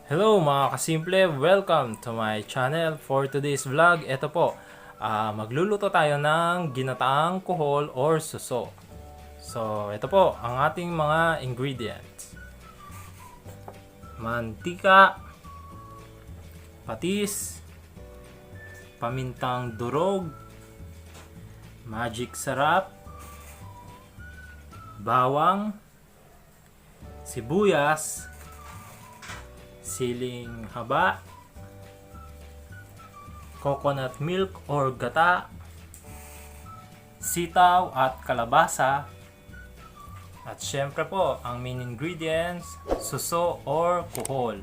Hello mga kasimple, welcome to my channel. For today's vlog, ito po, magluluto tayo ng ginataang kuhol or suso. So, ito po ang ating mga ingredients. Mantika, patis, pamintang durog, magic sarap, bawang, sibuyas, siling haba, coconut milk or gata, sitaw at kalabasa, at syempre po ang main ingredients, suso or kuhol.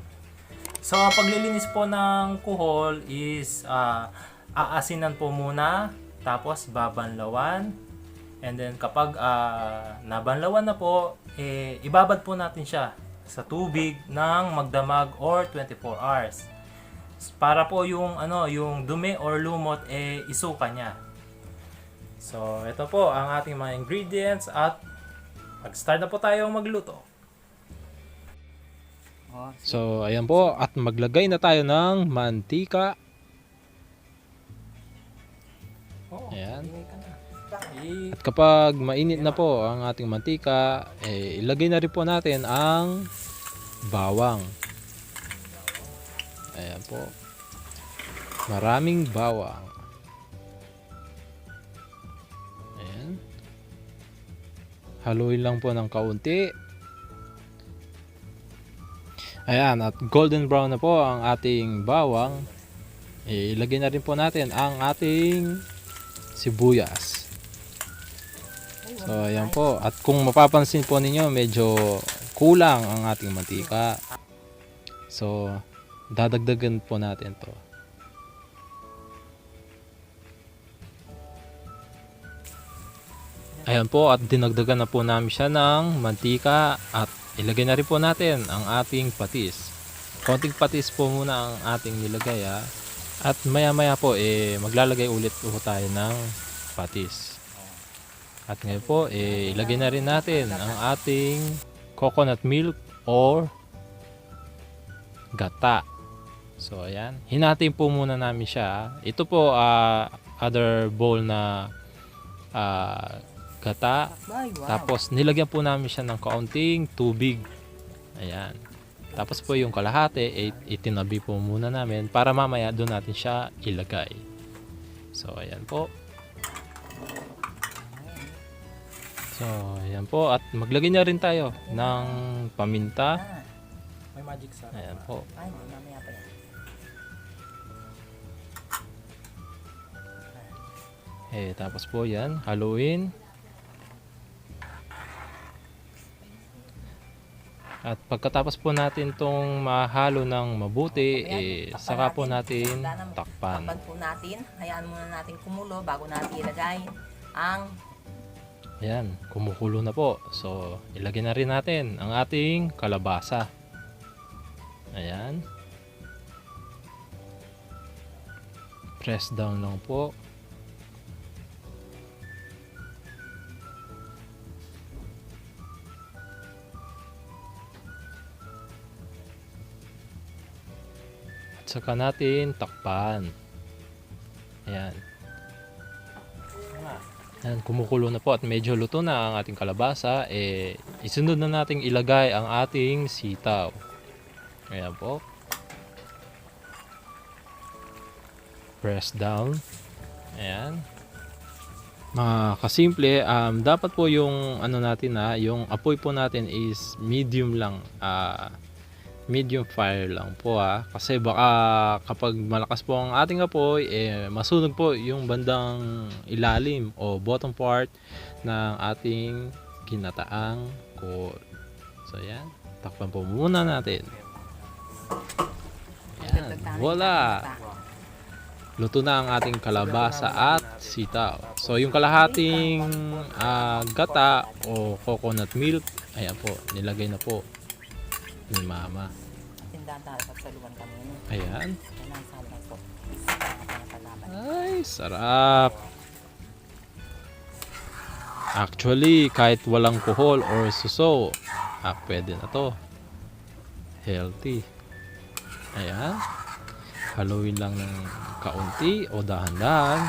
So ang paglilinis po ng kuhol is aasinan po muna, tapos babanlawan, and then kapag nabanlawan na po, ibabad po natin siya sa tubig ng magdamag or 24 hours para po yung yung dumi or lumot isuka niya. So ito po ang ating mga ingredients at mag-start na po tayo magluto. So ayan po, at maglagay na tayo ng mantika. Ayan. At kapag mainit na po ang ating mantika, ilagay na rin po natin ang bawang. Ayan po. Maraming bawang. Ayan. Haluin lang po ng kaunti. Ayan, at golden brown na po ang ating bawang. Ilagay na rin po natin ang ating sibuyas. So ayan po, at kung mapapansin po ninyo, medyo kulang ang ating mantika. So dadagdagan po natin to. Ayan po, at dinagdagan na po namin siya ng mantika, at ilagay na rin po natin ang ating patis. Konting patis po muna ang ating nilagay at maya maya po maglalagay ulit po tayo ng patis. At ngayon po, ilagay na rin natin ang ating coconut milk or gata. So, ayan. Hinatin po muna namin siya. Ito po, other bowl na gata. Tapos, nilagyan po namin siya ng kaunting tubig. Ayan. Tapos po yung kalahati, itinabi po muna namin para mamaya doon natin siya ilagay. So, ayan po. So, ayan po. At maglagay na rin tayo ng paminta. May magic sarap. Ayan po. Ay, mamaya pa yan. Tapos po yan, haluin. At pagkatapos po natin itong mahalo ng mabuti, saka po natin takpan. Takpan po natin. Hayaan muna natin kumulo bago natin ilagay ang Ayan, kumukulo na po. So, ilagay na rin natin ang ating kalabasa. Ayan. Press down lang po. At saka natin takpan. Ayan. Ayan, kumukulo na po at medyo luto na ang ating kalabasa. Isunod na nating ilagay ang ating sitaw. Ayan po. Press down. Ayan. Mga kasimple, dapat po yung natin yung apoy po natin is medium lang. Medium fire lang po kasi baka kapag malakas po ang ating apoy masunog po yung bandang ilalim o bottom part ng ating ginataang kuhol. So yan, takpan po muna natin. Yan, voila! Luto na ang ating kalabasa at sitaw. So yung kalahating gata o coconut milk, ayan po, nilagay na po ni mama. tindahan tayo sa saluan kami. Ayan. Kailangan sa amin po. Ay, sarap. Actually, kahit walang kuhol or suso, pwede na to. Healthy. Ayan. Haluin lang ng kaunti o dahan-dahan.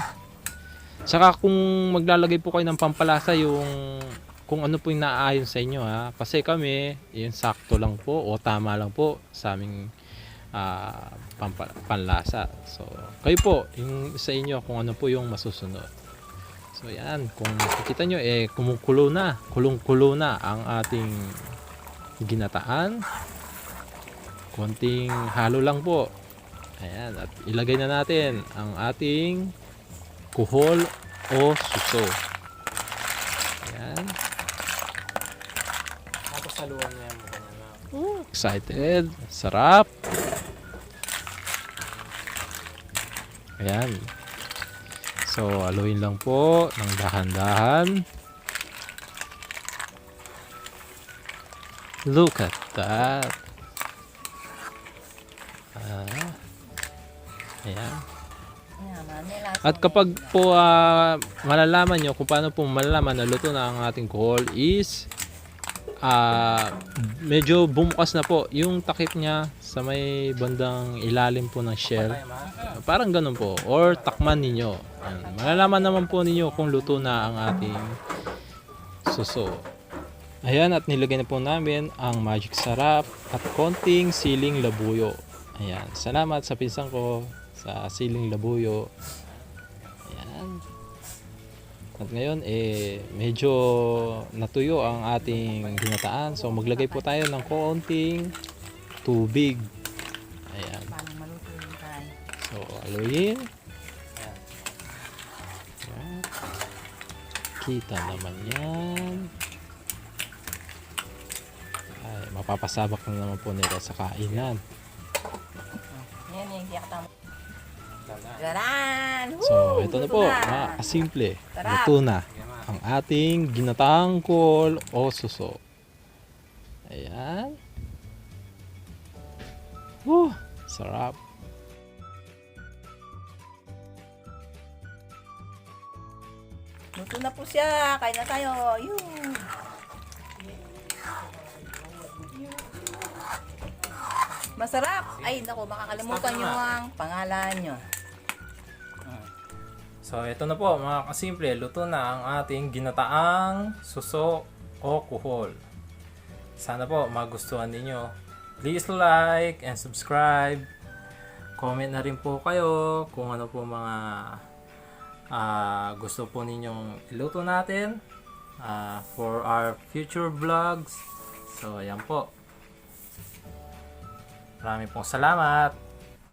Saka kung maglalagay po kayo ng pampalasa, yung kung ano po yung naaayon sa inyo ha. Kasi kami, yung sakto lang po o tama lang po sa aming panlasa. So, kayo po, yung sa inyo kung ano po yung masusunod. So, yan. Kung makikita nyo, kumukulo na. Kulong-kulo na ang ating ginataan. Konting halo lang po. Ayan. At ilagay na natin ang ating kuhol o suso. Ayan. Tapos saluhan niya mo kanya na. Excited. Sarap. Ayan. So, haluin lang po ng dahan-dahan. Look at that. Ayan. At kapag po malalaman nyo kung paano po malalaman na luto na ang ating kuhol is medyo bumukas na po yung takip niya sa may bandang ilalim po ng shell. Parang ganun po. Or takman ninyo. Ayan. Malalaman naman po ninyo kung luto na ang ating suso. Ayan, at nilagay na po namin ang magic sarap at konting siling labuyo. Ayan. Salamat sa pinsang ko sa Siling Labuyo. Ayan. At ngayon medyo natuyo ang ating ginataan. So maglagay po tayo ng konting tubig. Ayan. So haluin. Ayan. Kita naman yan. Ay, mapapasabak na naman po nila sa kainan. Yan yung Ginataan. Garan! So, ito na po, mga kasimple. Luto na ang ating ginataang kuhol o suso. Ayan. Sarap. Luto na po siya. Kain na tayo. Yun. Masarap. Ay, naku, makakalimutan nyo ang pangalan nyo. So, ito na po mga kasimple, luto na ang ating ginataang suso o kuhol. Sana po magustuhan ninyo. Please like and subscribe. Comment na rin po kayo kung ano po mga gusto po ninyong iluto natin for our future vlogs. So, ayan po. Maraming pong salamat.